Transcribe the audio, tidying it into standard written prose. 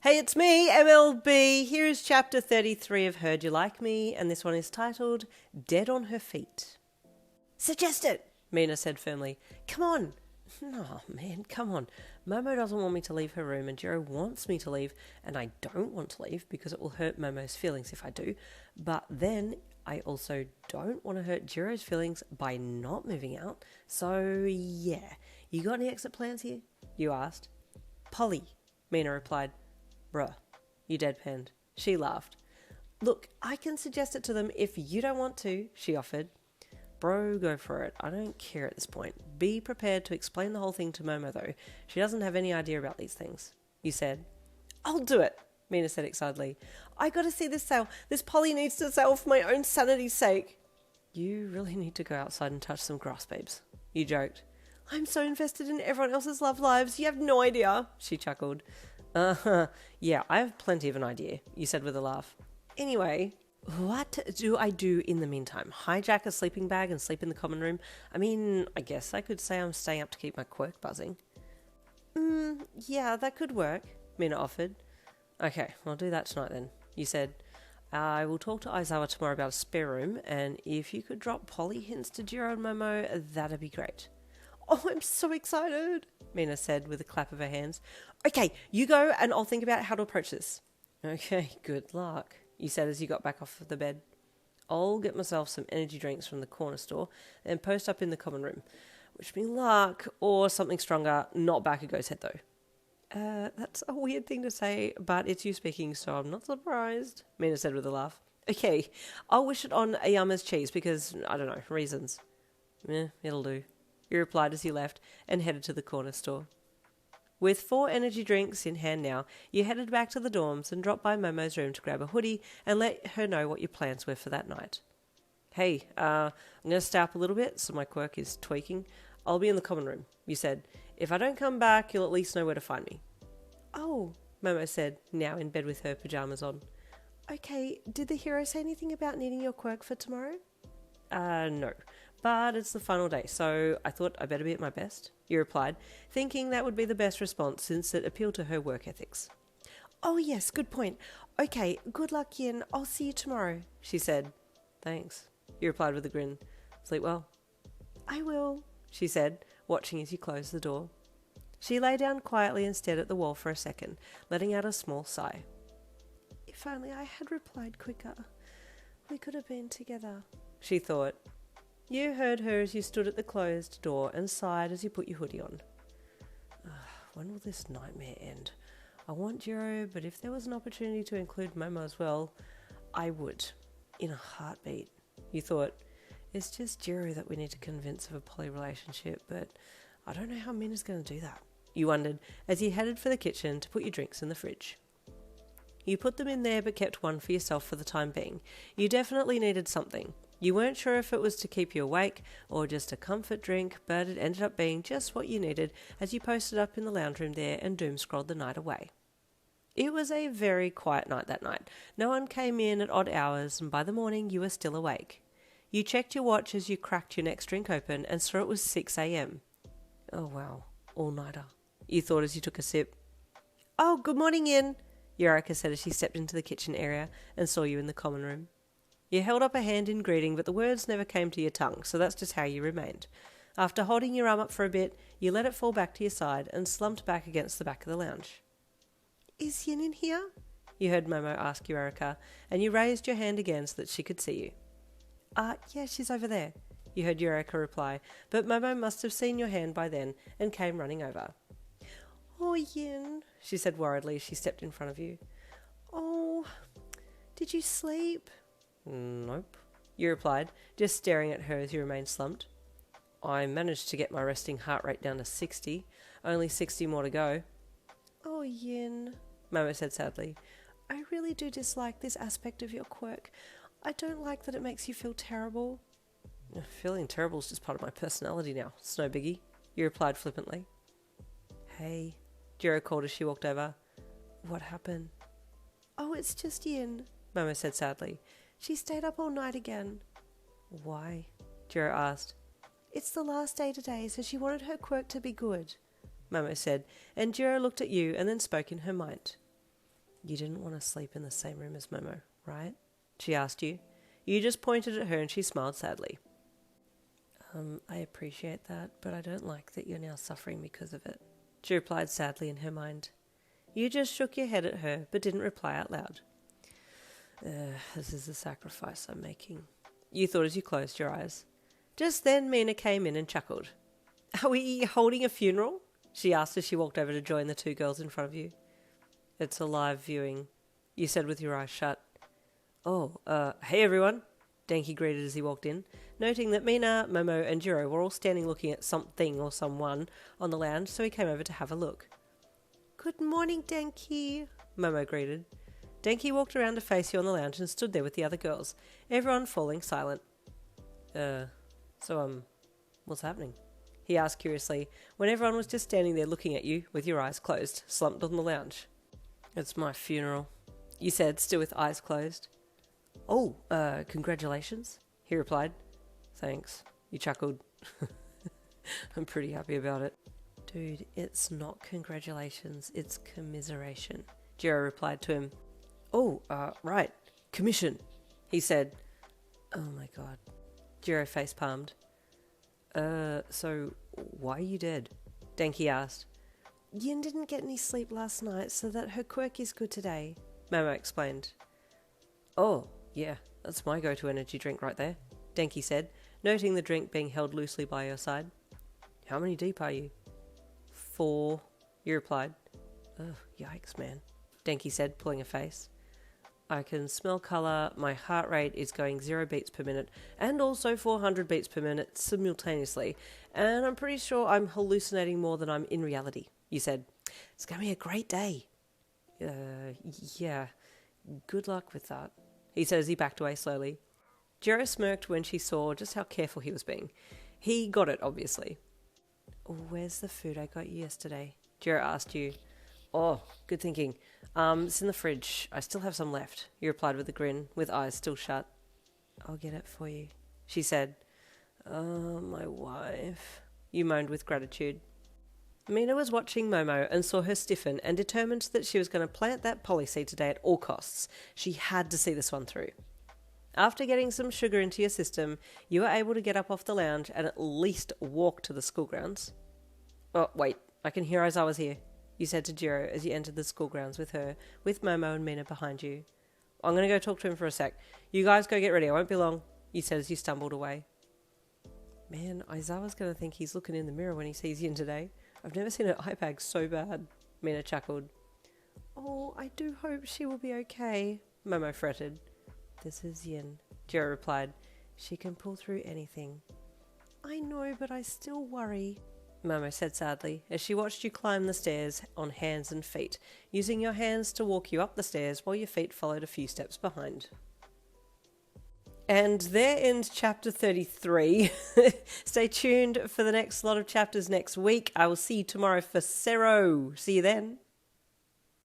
Hey, it's me, MLB. Here is chapter 33 of Heard You Like Me, and this one is titled Dead on Her Feet. Suggest it, Mina said firmly. Come on. Oh, man, come on. Momo doesn't want me to leave her room, and Jirou wants me to leave, and I don't want to leave because it will hurt Momo's feelings if I do. But then I also don't want to hurt Jirou's feelings by not moving out. So, yeah. You got any exit plans here? You asked. Polly, Mina replied. Bruh, you deadpanned. She laughed. Look, I can suggest it to them if you don't want to, she offered. Bro, go for it. I don't care at this point. Be prepared to explain the whole thing to Momo, though. She doesn't have any idea about these things, you said. I'll do it, Mina said excitedly. I gotta see this sale. This Polly needs to sell for my own sanity's sake. You really need to go outside and touch some grass, babes, you joked. I'm so invested in everyone else's love lives. You have no idea, she chuckled. Yeah, I have plenty of an idea, you said with a laugh. Anyway, what do I do in the meantime? Hijack a sleeping bag and sleep in the common room? I mean, I guess I could say I'm staying up to keep my quirk buzzing. Yeah, that could work, Mina offered. Okay, I'll do that tonight then, you said. I will talk to Aizawa tomorrow about a spare room, and if you could drop Polly hints to Jirou and Momo, that'd be great. Oh, I'm so excited, Mina said with a clap of her hands. Okay, you go and I'll think about how to approach this. Okay, good luck, you said as you got back off of the bed. I'll get myself some energy drinks from the corner store and post up in the common room. Wish me luck, or something stronger, not back a ghost head though. That's a weird thing to say, but it's you speaking, so I'm not surprised, Mina said with a laugh. Okay, I'll wish it on Ayama's cheese because, I don't know, reasons. It'll do, you replied as you left and headed to the corner store. With 4 energy drinks in hand now, you headed back to the dorms and dropped by Momo's room to grab a hoodie and let her know what your plans were for that night. Hey, I'm going to stay up a little bit, so my quirk is tweaking. I'll be in the common room, you said. If I don't come back, you'll at least know where to find me. Oh, Momo said, now in bed with her pyjamas on. Okay, did the hero say anything about needing your quirk for tomorrow? No. But it's the final day, so I thought I better be at my best, you replied, thinking that would be the best response since it appealed to her work ethics. Oh yes, good point. Okay, good luck, Yin. I'll see you tomorrow, she said. Thanks, you replied with a grin. Sleep well. I will, she said, watching as you closed the door. She lay down quietly and stared at the wall for a second, letting out a small sigh. If only I had replied quicker. We could have been together, she thought. You heard her as you stood at the closed door and sighed as you put your hoodie on. When will this nightmare end? I want Jirou, but if there was an opportunity to include Momo as well, I would. In a heartbeat, you thought. It's just Jirou that we need to convince of a poly relationship, but I don't know how Mina's going to do that, you wondered as you headed for the kitchen to put your drinks in the fridge. You put them in there but kept one for yourself for the time being. You definitely needed something. You weren't sure if it was to keep you awake or just a comfort drink, but it ended up being just what you needed as you posted up in the lounge room there and doom-scrolled the night away. It was a very quiet night that night. No one came in at odd hours, and by the morning you were still awake. You checked your watch as you cracked your next drink open and saw it was 6 a.m. Oh wow, all-nighter, you thought as you took a sip. Oh, good morning, Yin, Yorika said as she stepped into the kitchen area and saw you in the common room. You held up a hand in greeting, but the words never came to your tongue, so that's just how you remained. After holding your arm up for a bit, you let it fall back to your side and slumped back against the back of the lounge. Is Yin in here? You heard Momo ask Yorika, and you raised your hand again so that she could see you. Yeah, she's over there, you heard Yorika reply, but Momo must have seen your hand by then and came running over. Oh, Yin, she said worriedly as she stepped in front of you. Oh, did you sleep? Nope, you replied, just staring at her as you remained slumped. I managed to get my resting heart rate down to 60, only 60 more to go. Oh, Yin, Momo said sadly. I really do dislike this aspect of your quirk. I don't like that it makes you feel terrible. Feeling terrible is just part of my personality now, it's no biggie, you replied flippantly. Hey, Jirou called as she walked over. What happened? Oh, it's just Yin, Momo said sadly. She stayed up all night again. Why? Jirou asked. It's the last day today, so she wanted her quirk to be good, Momo said, and Jirou looked at you and then spoke in her mind. You didn't want to sleep in the same room as Momo, right? She asked you. You just pointed at her and she smiled sadly. I appreciate that, but I don't like that you're now suffering because of it. She replied sadly in her mind. You just shook your head at her, but didn't reply out loud. This is the sacrifice I'm making. You thought as you closed your eyes. Just then Mina came in and chuckled. Are we holding a funeral? She asked as she walked over to join the two girls in front of you. It's a live viewing, you said with your eyes shut. Oh, hey everyone, Denki greeted as he walked in, noting that Mina, Momo and Jirou were all standing looking at something or someone on the lounge, so he came over to have a look. Good morning, Denki, Momo greeted. Denki walked around to face you on the lounge and stood there with the other girls, everyone falling silent. What's happening? He asked curiously, when everyone was just standing there looking at you with your eyes closed, slumped on the lounge. It's my funeral, you said, still with eyes closed. Oh, congratulations, he replied. Thanks, you chuckled. I'm pretty happy about it. Dude, it's not congratulations, it's commiseration, Jirou replied to him. Oh, right, commission, he said. Oh my god. Jirou face-palmed. So why are you dead? Denki asked. Yin didn't get any sleep last night, so that her quirk is good today, Momo explained. Oh, yeah, that's my go-to energy drink right there, Denki said, noting the drink being held loosely by your side. How many deep are you? 4, you replied. Ugh, yikes, man, Denki said, pulling a face. I can smell colour, my heart rate is going 0 beats per minute, and also 400 beats per minute simultaneously, and I'm pretty sure I'm hallucinating more than I'm in reality, you said. It's going to be a great day. Yeah, good luck with that, he said as he backed away slowly. Jirou smirked when she saw just how careful he was being. He got it, obviously. Where's the food I got you yesterday? Jirou asked you. Oh, good thinking. It's in the fridge. I still have some left, you replied with a grin, with eyes still shut. I'll get it for you, she said. My wife, you moaned with gratitude. Mina was watching Momo and saw her stiffen and determined that she was going to plant that polyseed today at all costs. She had to see this one through. After getting some sugar into your system, you were able to get up off the lounge and at least walk to the school grounds. Oh, wait, I can hear Aizawa's here, you said to Jirou as you entered the school grounds with her, with Momo and Mina behind you. I'm going to go talk to him for a sec. You guys go get ready, I won't be long, you said as you stumbled away. Man, Aizawa's going to think he's looking in the mirror when he sees Yin today. I've never seen an eye bag so bad, Mina chuckled. Oh, I do hope she will be okay, Momo fretted. This is Yin, Jirou replied. She can pull through anything. I know, but I still worry, Momo said sadly, as she watched you climb the stairs on hands and feet, using your hands to walk you up the stairs while your feet followed a few steps behind. And there ends chapter 33. Stay tuned for the next lot of chapters next week. I will see you tomorrow for Zero. See you then.